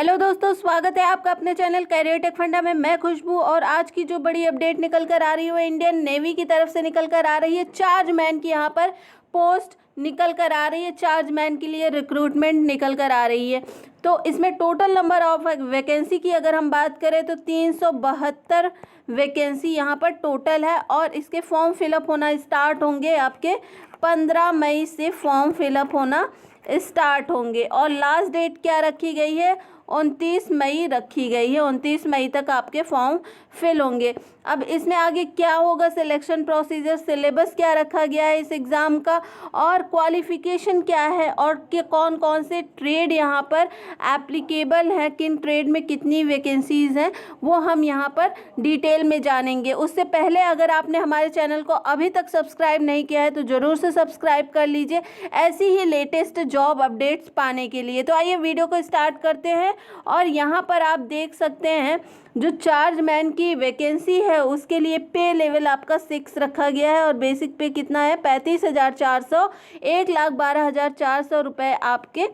Hello दोस्तों, स्वागत है आपका अपने चैनल कैरियर टेक फंडा में। मैं खुशबू और आज की जो बड़ी अपडेट निकल कर आ रही है वो इंडियन नेवी की तरफ से निकल कर आ रही है। चार्जमैन की यहाँ पर पोस्ट निकल कर आ रही है, चार्जमैन के लिए रिक्रूटमेंट निकल कर आ रही है। तो इसमें टोटल नंबर ऑफ वैकेंसी की अगर हम बात करें तो 372 वैकेंसी यहाँ पर टोटल है और इसके फॉर्म फिलअप होना स्टार्ट होंगे आपके 15 मई से फॉर्म फिलअप होना स्टार्ट होंगे और लास्ट डेट क्या रखी गई है, 29 मई रखी गई है। 29 मई तक आपके फॉर्म फिल होंगे। अब इसमें आगे क्या होगा, सिलेक्शन प्रोसीजर, सिलेबस क्या रखा गया है इस एग्ज़ाम का और क्वालिफ़िकेशन क्या है और कि कौन कौन से ट्रेड यहाँ पर एप्लीकेबल है, किन ट्रेड में कितनी वैकेंसीज़ हैं, वो हम यहाँ पर डिटेल में जानेंगे। उससे पहले अगर आपने हमारे चैनल को अभी तक सब्सक्राइब नहीं किया है तो ज़रूर से सब्सक्राइब कर लीजिए ऐसी ही लेटेस्ट जॉब अपडेट्स पाने के लिए। तो आइए वीडियो को स्टार्ट करते हैं और यहाँ पर आप देख सकते हैं जो चार्जमैन की वैकेंसी है उसके लिए पे लेवल आपका 6 रखा गया है और बेसिक पे कितना है 35,400, 1,12,400 रुपये आपके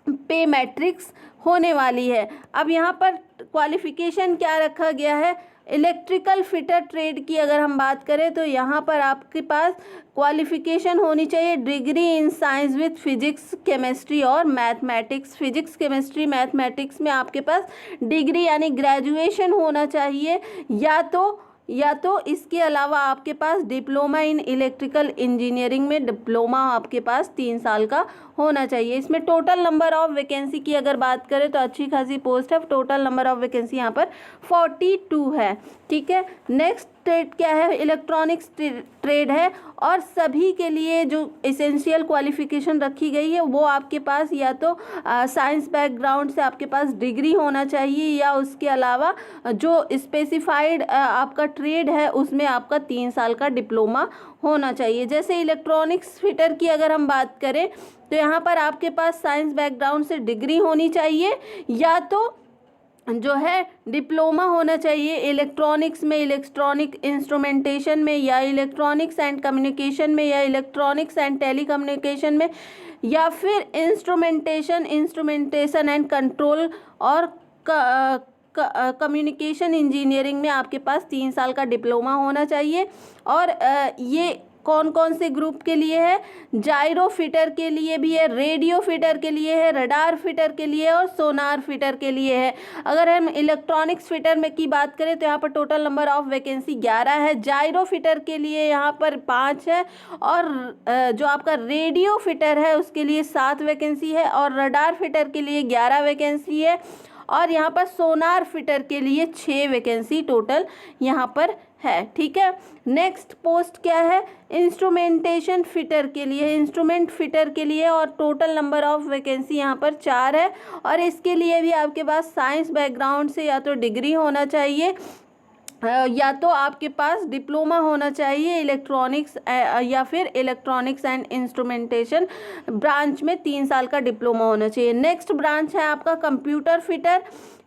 पे मैट्रिक्स होने वाली है। अब यहाँ पर क्वालिफ़िकेशन क्या रखा गया है, इलेक्ट्रिकल फिटर ट्रेड की अगर हम बात करें तो यहाँ पर आपके पास क्वालिफ़िकेशन होनी चाहिए degree in science with physics chemistry और मैथमेटिक्स। फिजिक्स केमिस्ट्री मैथमेटिक्स में आपके पास डिग्री यानी ग्रेजुएशन होना चाहिए या तो इसके अलावा आपके पास डिप्लोमा इन इलेक्ट्रिकल इंजीनियरिंग में डिप्लोमा आपके पास 3 साल का होना चाहिए। इसमें टोटल नंबर ऑफ वैकेंसी की अगर बात करें तो अच्छी खासी पोस्ट है। टोटल नंबर ऑफ वैकेंसी यहाँ पर 42 है। ठीक है, नेक्स्ट ट्रेड क्या है, इलेक्ट्रॉनिक्स ट्रेड है और सभी के लिए जो एसेंशियल क्वालिफिकेशन रखी गई है वो आपके पास या तो साइंस बैकग्राउंड से आपके पास डिग्री होना चाहिए या उसके अलावा जो स्पेसिफाइड आपका ट्रेड है उसमें आपका 3 साल का डिप्लोमा होना चाहिए। जैसे इलेक्ट्रॉनिक्स फिटर की अगर हम बात करें तो यहाँ पर आपके पास साइंस बैकग्राउंड से डिग्री होनी चाहिए या तो जो है डिप्लोमा होना चाहिए इलेक्ट्रॉनिक्स में, इलेक्ट्रॉनिक इंस्ट्रूमेंटेशन में या इलेक्ट्रॉनिक्स एंड कम्युनिकेशन में या इलेक्ट्रॉनिक्स एंड टेलीकम्युनिकेशन में या फिर इंस्ट्रूमेंटेशन एंड कंट्रोल और कम्युनिकेशन इंजीनियरिंग में आपके पास 3 साल का डिप्लोमा होना चाहिए। और ये कौन कौन से ग्रुप के लिए है, जायरो फिटर के लिए भी है, रेडियो फिटर के लिए है, रडार फिटर के लिए और सोनार फिटर के लिए है। अगर हम इलेक्ट्रॉनिक्स फिटर में की बात करें तो यहाँ पर टोटल नंबर ऑफ वैकेंसी 11 है। जायरो फिटर के लिए यहाँ पर 5 है और जो आपका रेडियो फिटर है उसके लिए 7 वैकेंसी है और रडार फिटर के लिए 11 वैकेंसी है और यहाँ पर सोनार फिटर के लिए 6 वैकेंसी टोटल यहाँ पर है। ठीक है, नेक्स्ट पोस्ट क्या है, इंस्ट्रूमेंटेशन फिटर के लिए, इंस्ट्रूमेंट फिटर के लिए और टोटल नंबर ऑफ वैकेंसी यहाँ पर 4 है और इसके लिए भी आपके पास साइंस बैकग्राउंड से या तो डिग्री होना चाहिए या तो आपके पास डिप्लोमा होना चाहिए इलेक्ट्रॉनिक्स या फिर इलेक्ट्रॉनिक्स एंड इंस्ट्रूमेंटेशन ब्रांच में 3 साल का डिप्लोमा होना चाहिए। नेक्स्ट ब्रांच है आपका कंप्यूटर फिटर।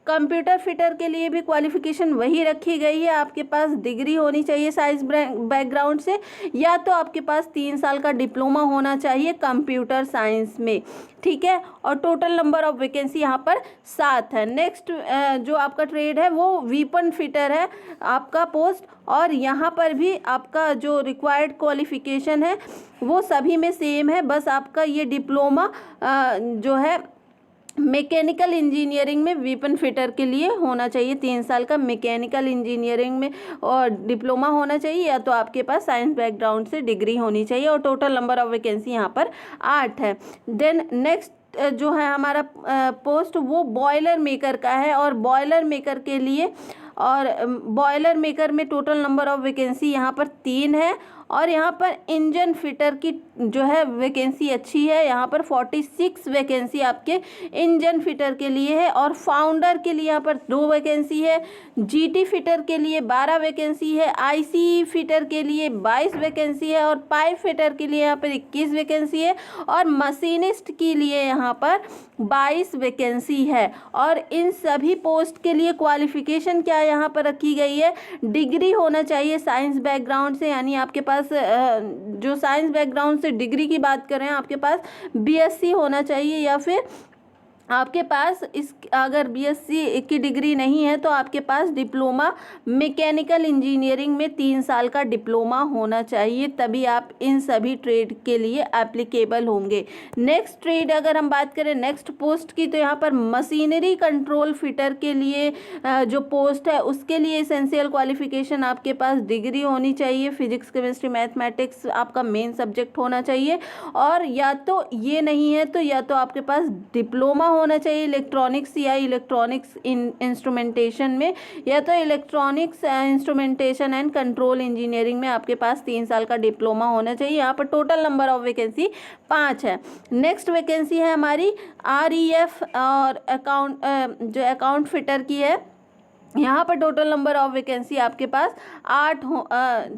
कंप्यूटर फिटर के लिए भी क्वालिफिकेशन वही रखी गई है, आपके पास डिग्री होनी चाहिए साइंस बैकग्राउंड से या तो आपके पास 3 साल का डिप्लोमा होना चाहिए कंप्यूटर साइंस में। ठीक है, और टोटल नंबर ऑफ वैकेंसी यहाँ पर 7 है। नेक्स्ट जो आपका ट्रेड है वो वीपन फिटर है आपका पोस्ट और यहाँ पर भी आपका जो रिक्वायर्ड क्वालिफिकेशन है वो सभी में सेम है, बस आपका ये डिप्लोमा जो है मैकेनिकल इंजीनियरिंग में वीपन फिटर के लिए होना चाहिए, 3 साल का मैकेनिकल इंजीनियरिंग में और डिप्लोमा होना चाहिए या तो आपके पास साइंस बैकग्राउंड से डिग्री होनी चाहिए और टोटल नंबर ऑफ वैकेंसी यहाँ पर 8 है। देन नेक्स्ट जो है हमारा पोस्ट वो बॉयलर मेकर का है और बॉयलर मेकर के लिए और बॉयलर मेकर में टोटल नंबर ऑफ वैकेंसी यहाँ पर 3 है और यहाँ पर इंजन फिटर की जो है वैकेंसी अच्छी है, यहाँ पर 46 वैकेंसी आपके इंजन फिटर के लिए है और फाउंडर के लिए यहाँ पर 2 वैकेंसी है। जीटी फिटर के लिए 12 वैकेंसी है, आईसी फिटर के लिए 22 वैकेंसी है और पाइप फिटर के लिए यहाँ पर 21 वैकेंसी है और मशीनिस्ट के लिए यहाँ पर 22 वैकेंसी है। और इन सभी पोस्ट के लिए क्वालिफिकेशन क्या यहाँ पर रखी गई है, डिग्री होना चाहिए साइंस बैकग्राउंड से, यानी आपके पास जो साइंस बैकग्राउंड से डिग्री की बात करें आपके पास बीएससी होना चाहिए या फिर आपके पास इस अगर बीएससी की डिग्री नहीं है तो आपके पास डिप्लोमा मैकेनिकल इंजीनियरिंग में 3 साल का डिप्लोमा होना चाहिए, तभी आप इन सभी ट्रेड के लिए एप्लीकेबल होंगे। नेक्स्ट ट्रेड अगर हम बात करें नेक्स्ट पोस्ट की, तो यहाँ पर मशीनरी कंट्रोल फिटर के लिए जो पोस्ट है उसके लिए एसेंशियल क्वालिफिकेशन आपके पास डिग्री होनी चाहिए, फिजिक्स केमिस्ट्री मैथमेटिक्स आपका मेन सब्जेक्ट होना चाहिए, और या तो ये नहीं है तो या तो आपके पास डिप्लोमा होना चाहिए इलेक्ट्रॉनिक्स या इलेक्ट्रॉनिक्स इंस्ट्रूमेंटेशन में, या तो electronics instrumentation and control engineering में आपके पास 3 साल का डिप्लोमा होना चाहिए। यहाँ पर टोटल नंबर ऑफ वैकेंसी 5 है। नेक्स्ट वैकेंसी है हमारी REF और जो अकाउंट फिटर की है। यहाँ पर टोटल नंबर ऑफ वैकेंसी आपके पास 8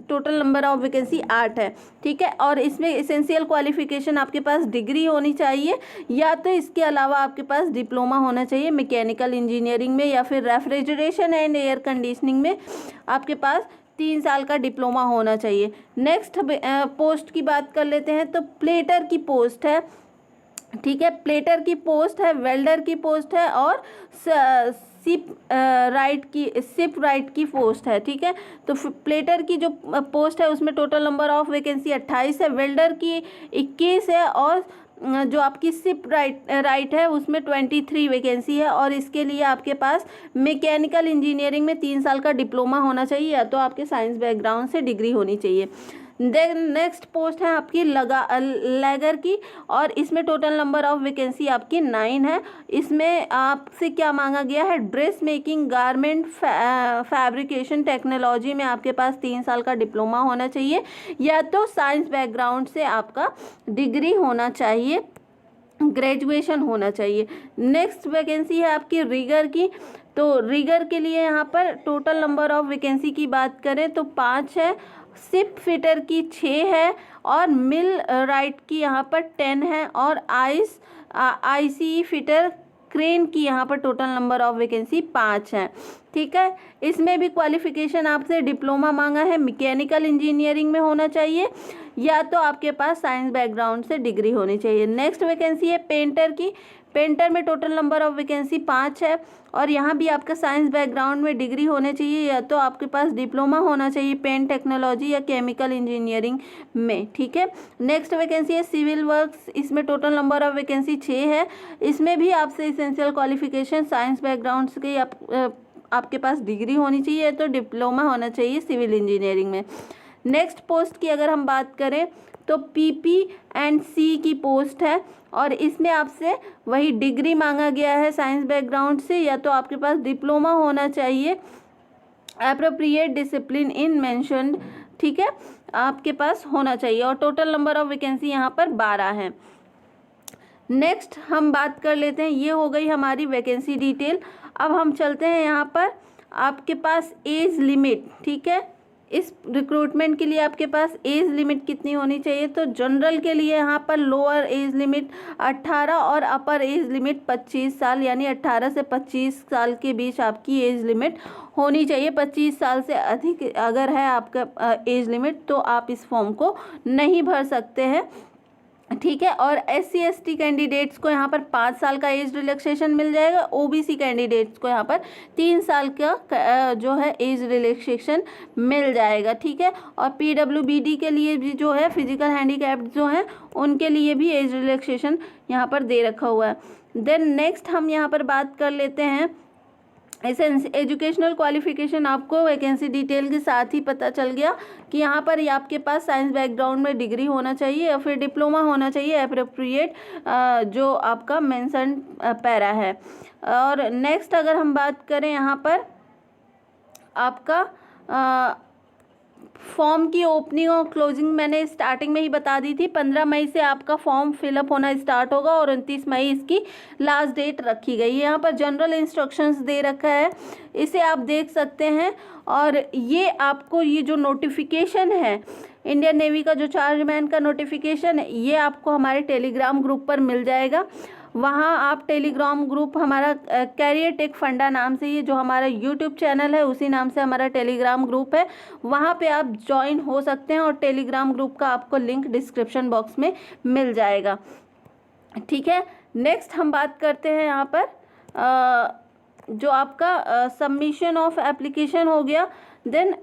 टोटल नंबर ऑफ वैकेंसी 8 है, ठीक है। और इसमें एसेंशियल क्वालिफिकेशन आपके पास डिग्री होनी चाहिए, या तो इसके अलावा आपके पास डिप्लोमा होना चाहिए मैकेनिकल इंजीनियरिंग में, या फिर रेफ्रिजरेशन एंड एयर कंडीशनिंग में आपके पास 3 साल का डिप्लोमा होना चाहिए। नेक्स्ट पोस्ट की बात कर लेते हैं, तो प्लेटर की पोस्ट है, ठीक है। प्लेटर की पोस्ट है, वेल्डर की पोस्ट है, और शिप राइट की पोस्ट है, ठीक है। तो प्लेटर की जो पोस्ट है उसमें टोटल नंबर ऑफ वैकेंसी 28 है, वेल्डर की 21 है, और जो आपकी शिप राइट है उसमें 23 वैकेंसी है। और इसके लिए आपके पास मैकेनिकल इंजीनियरिंग में 3 साल का डिप्लोमा होना चाहिए, या तो आपके साइंस बैकग्राउंड से डिग्री होनी चाहिए। नेक्स्ट पोस्ट है आपकी लैगर की, और इसमें टोटल नंबर ऑफ वैकेंसी आपकी 9 है। इसमें आपसे क्या मांगा गया है, dress making garment fabrication technology में आपके पास 3 साल का डिप्लोमा होना चाहिए, या तो साइंस बैकग्राउंड से आपका डिग्री होना चाहिए, ग्रेजुएशन होना चाहिए। नेक्स्ट वैकेंसी है आपकी रिगर की, तो रिगर के लिए यहाँ पर टोटल नंबर ऑफ वैकेंसी की बात करें तो 5 है, शिप फिटर की 6 है, और मिल राइट की यहाँ पर 10 है, और ICE फिटर क्रेन की यहाँ पर टोटल नंबर ऑफ वैकेंसी 5 है, ठीक है। इसमें भी क्वालिफिकेशन आपसे डिप्लोमा मांगा है, मैकेनिकल इंजीनियरिंग में होना चाहिए, या तो आपके पास साइंस बैकग्राउंड से डिग्री होनी चाहिए। नेक्स्ट वैकेंसी है पेंटर की, पेंटर में टोटल नंबर ऑफ वैकेंसी 5 है, और यहाँ भी आपका साइंस बैकग्राउंड में डिग्री होनी चाहिए, या तो आपके पास डिप्लोमा होना चाहिए पेंट टेक्नोलॉजी या केमिकल इंजीनियरिंग में, ठीक है। नेक्स्ट वैकेंसी है सिविल वर्क्स, इसमें टोटल नंबर ऑफ वैकेंसी 6 है। इसमें भी आपसे एसेंशियल क्वालिफिकेशन साइंस बैकग्राउंड से आपके पास डिग्री होनी चाहिए, तो डिप्लोमा होना चाहिए सिविल इंजीनियरिंग में। नेक्स्ट पोस्ट की अगर हम बात करें तो PP&C की पोस्ट है, और इसमें आपसे वही डिग्री मांगा गया है साइंस बैकग्राउंड से, या तो आपके पास डिप्लोमा होना चाहिए एप्रोप्रिएट डिसिप्लिन इन मेंशन्ड, ठीक है, आपके पास होना चाहिए। और टोटल नंबर ऑफ वैकेंसी यहाँ पर 12 है। नेक्स्ट हम बात कर लेते हैं, ये हो गई हमारी वैकेंसी डिटेल। अब हम चलते हैं यहाँ पर आपके पास एज लिमिट, ठीक है। इस रिक्रूटमेंट के लिए आपके पास एज लिमिट कितनी होनी चाहिए, तो जनरल के लिए यहाँ पर लोअर एज लिमिट 18 और अपर एज लिमिट 25 साल, यानी 18 से 25 साल के बीच आपकी एज लिमिट होनी चाहिए। 25 साल से अधिक अगर है आपका एज लिमिट तो आप इस फॉर्म को नहीं भर सकते हैं, ठीक है। और SC/ST कैंडिडेट्स को यहाँ पर 5 साल का एज रिलैक्सेशन मिल जाएगा, OBC कैंडिडेट्स को यहाँ पर 3 साल का जो है एज रिलैक्सेशन मिल जाएगा, ठीक है। और PWBD के लिए भी जो है फिजिकल हैंडीकैप्ड जो हैं उनके लिए भी एज रिलैक्सेशन यहाँ पर दे रखा हुआ है। देन नेक्स्ट हम यहाँ पर बात कर लेते हैं एजुकेशनल क्वालिफिकेशन। आपको वैकेंसी डिटेल के साथ ही पता चल गया कि यहाँ पर आपके पास साइंस बैकग्राउंड में डिग्री होना चाहिए या फिर डिप्लोमा होना चाहिए एप्रोप्रिएट जो आपका मेंशन पैरा है। और नेक्स्ट अगर हम बात करें यहाँ पर आपका फॉर्म की ओपनिंग और क्लोजिंग मैंने स्टार्टिंग में ही बता दी थी। 15 मई से आपका फॉर्म फिलअप होना स्टार्ट होगा और 29 मई इसकी लास्ट डेट रखी गई है। यहाँ पर जनरल इंस्ट्रक्शंस दे रखा है, इसे आप देख सकते हैं। और ये आपको ये जो नोटिफिकेशन है इंडियन नेवी का जो चार्जमैन का नोटिफिकेशन है ये आपको हमारे टेलीग्राम ग्रुप पर मिल जाएगा। वहाँ आप टेलीग्राम ग्रुप हमारा कैरियर टेक फंडा नाम से, ये जो हमारा यूट्यूब चैनल है उसी नाम से हमारा टेलीग्राम ग्रुप है, वहाँ पे आप ज्वाइन हो सकते हैं और टेलीग्राम ग्रुप का आपको लिंक डिस्क्रिप्शन बॉक्स में मिल जाएगा, ठीक है। नेक्स्ट हम बात करते हैं यहाँ पर जो आपका सबमिशन ऑफ एप्लीकेशन हो गया। देन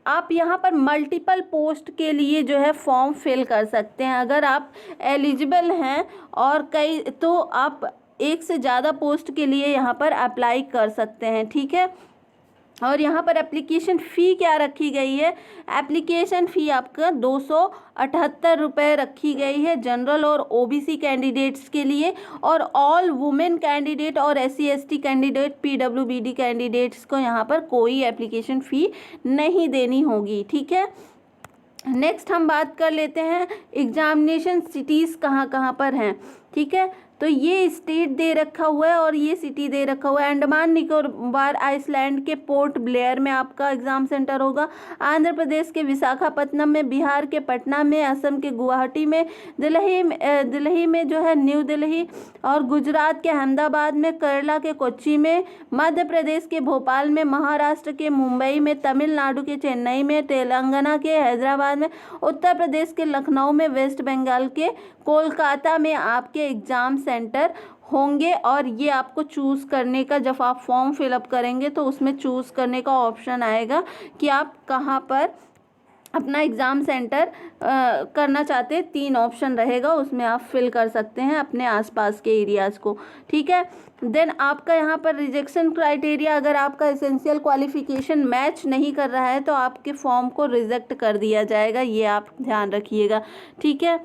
आप यहाँ पर मल्टीपल पोस्ट के लिए जो है फॉर्म फिल कर सकते हैं। अगर आप एलिजिबल हैं और कई तो आप एक से ज़्यादा पोस्ट के लिए यहाँ पर अप्लाई कर सकते हैं, ठीक है। और यहाँ पर एप्लीकेशन फ़ी क्या रखी गई है? एप्लीकेशन फ़ी आपका 278 रुपये रखी गई है जनरल और ओबीसी कैंडिडेट्स के लिए, और ऑल वुमेन कैंडिडेट और SC ST candidate PWBD candidates को यहाँ पर कोई एप्लीकेशन फ़ी नहीं देनी होगी, ठीक है। नेक्स्ट हम बात कर लेते हैं एग्जामिनेशन सिटीज़ कहाँ कहाँ पर हैं, ठीक है। तो ये स्टेट दे रखा हुआ है और ये सिटी दे रखा हुआ है। अंडमान निकोबार आइसलैंड के पोर्ट ब्लेयर में आपका एग्ज़ाम सेंटर होगा, आंध्र प्रदेश के विशाखापट्टनम में, बिहार के पटना में, असम के गुवाहाटी में, दिल्ली में जो है न्यू दिल्ली, और गुजरात के अहमदाबाद में, केरला के कोच्चि में, मध्य प्रदेश के भोपाल में, महाराष्ट्र के मुंबई में, तमिलनाडु के चेन्नई में, तेलंगाना के हैदराबाद में, उत्तर प्रदेश के लखनऊ में, वेस्ट बंगाल के कोलकाता में आपके एग्ज़ाम सेंटर होंगे। और ये आपको चूज़ करने का, जब आप फॉर्म फिलअप करेंगे तो उसमें चूज़ करने का ऑप्शन आएगा कि आप कहाँ पर अपना एग्ज़ाम सेंटर करना चाहते हैं। 3 ऑप्शन रहेगा, उसमें आप फिल कर सकते हैं अपने आसपास के एरियाज़ को, ठीक है। देन आपका यहाँ पर रिजेक्शन क्राइटेरिया, अगर आपका एसेंशियल क्वालिफ़िकेशन मैच नहीं कर रहा है तो आपके फॉर्म को रिजेक्ट कर दिया जाएगा, ये आप ध्यान रखिएगा, ठीक है।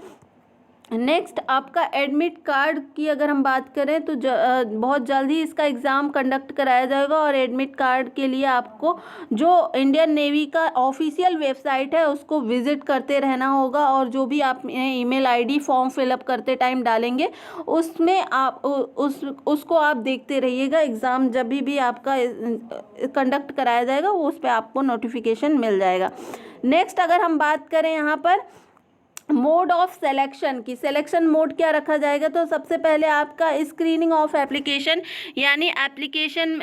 नेक्स्ट आपका एडमिट कार्ड की अगर हम बात करें तो बहुत जल्द ही इसका एग्ज़ाम कंडक्ट कराया जाएगा, और एडमिट कार्ड के लिए आपको जो इंडियन नेवी का ऑफिशियल वेबसाइट है उसको विज़िट करते रहना होगा, और जो भी आप ईमेल आईडी फॉर्म फिलअप करते टाइम डालेंगे उसमें आप उसको आप देखते रहिएगा। एग्ज़ाम जब भी आपका कंडक्ट कराया जाएगा वो उस पर आपको नोटिफिकेशन मिल जाएगा। नेक्स्ट अगर हम बात करें यहाँ पर मोड ऑफ सिलेक्शन की, सिलेक्शन मोड क्या रखा जाएगा, तो सबसे पहले आपका स्क्रीनिंग ऑफ एप्लीकेशन, यानी एप्लीकेशन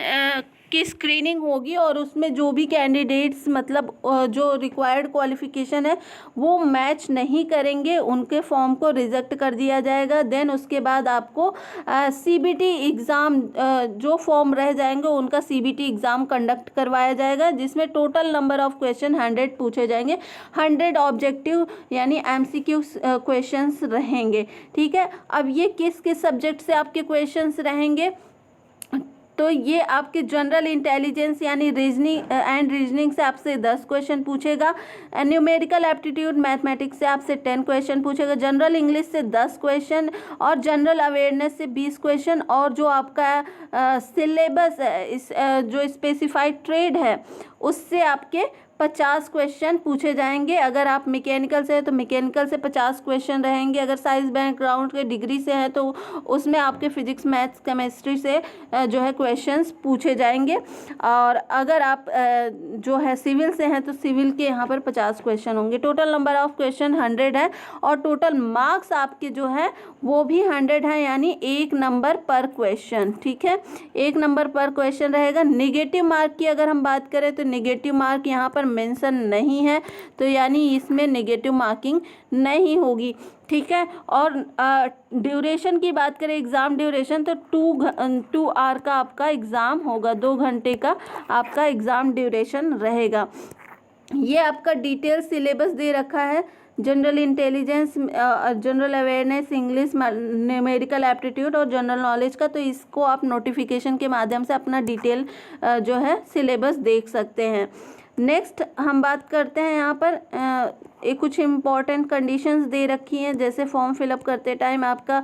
की स्क्रीनिंग होगी, और उसमें जो भी कैंडिडेट्स मतलब जो रिक्वायर्ड क्वालिफ़िकेशन है वो मैच नहीं करेंगे उनके फॉर्म को रिजेक्ट कर दिया जाएगा। देन उसके बाद आपको CBT एग्ज़ाम, जो फॉर्म रह जाएंगे उनका CBT एग्ज़ाम कंडक्ट करवाया जाएगा, जिसमें टोटल नंबर ऑफ़ क्वेश्चन 100 पूछे जाएंगे, 100 ऑब्जेक्टिव यानी MCQ क्वेश्चंस रहेंगे, ठीक है। अब ये किस किस सब्जेक्ट से आपके क्वेश्चंस रहेंगे, तो ये आपके जनरल इंटेलिजेंस यानी रीजनिंग से आपसे 10 क्वेश्चन पूछेगा, न्यूमेरिकल एप्टीट्यूड मैथमेटिक्स से आपसे 10 क्वेश्चन पूछेगा, जनरल इंग्लिश से 10 क्वेश्चन, और जनरल अवेयरनेस से 20 क्वेश्चन, और जो आपका सिलेबस जो स्पेसिफाइड ट्रेड है उससे आपके 50 क्वेश्चन पूछे जाएंगे। अगर आप मैकेनिकल से हैं तो मैकेनिकल से 50 क्वेश्चन रहेंगे, अगर साइंस बैकग्राउंड के डिग्री से हैं तो उसमें आपके फिजिक्स मैथ्स केमिस्ट्री से जो है क्वेश्चंस पूछे जाएंगे, और अगर आप जो है सिविल से हैं तो सिविल के यहाँ पर 50 क्वेश्चन होंगे। टोटल नंबर ऑफ़ क्वेश्चन 100 है, और टोटल मार्क्स आपके जो है वो भी 100 है, यानी 1 नंबर पर क्वेश्चन, ठीक है, 1 नंबर पर क्वेश्चन रहेगा। निगेटिव मार्क की अगर हम बात करें तो निगेटिव मार्क यहाँ पर मेंशन नहीं है, तो यानी इसमें नेगेटिव मार्किंग नहीं होगी, ठीक है। और ड्यूरेशन की बात करें, एग्ज़ाम ड्यूरेशन, तो 2 आवर का आपका एग्ज़ाम होगा, 2 घंटे का आपका एग्ज़ाम ड्यूरेशन रहेगा। ये आपका डिटेल सिलेबस दे रखा है, general intelligence, general awareness, English, numerical aptitude और जनरल नॉलेज का, तो इसको आप नोटिफिकेशन के माध्यम से अपना डिटेल जो है सिलेबस देख सकते हैं। नेक्स्ट हम बात करते हैं यहाँ पर एक कुछ इम्पॉर्टेंट कंडीशंस दे रखी हैं, जैसे फॉर्म फिलअप करते टाइम आपका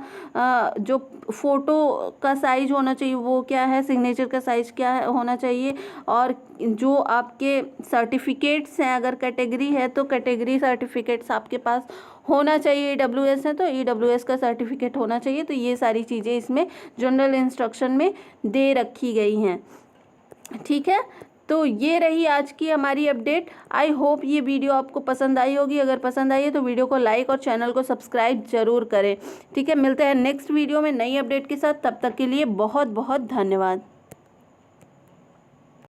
जो फ़ोटो का साइज़ होना चाहिए वो क्या है, सिग्नेचर का साइज़ क्या है होना चाहिए, और जो आपके सर्टिफिकेट्स हैं, अगर कैटेगरी है तो कैटेगरी सर्टिफिकेट्स आपके पास होना चाहिए, EWS है तो EWS का सर्टिफिकेट होना चाहिए। तो ये सारी चीज़ें इसमें जनरल इंस्ट्रक्शन में दे रखी गई हैं, ठीक है। तो ये रही आज की हमारी अपडेट। आई होप ये वीडियो आपको पसंद आई होगी, अगर पसंद आई है तो वीडियो को लाइक और चैनल को सब्सक्राइब जरूर करें, ठीक है। मिलते हैं नेक्स्ट वीडियो में नई अपडेट के साथ, तब तक के लिए बहुत बहुत धन्यवाद।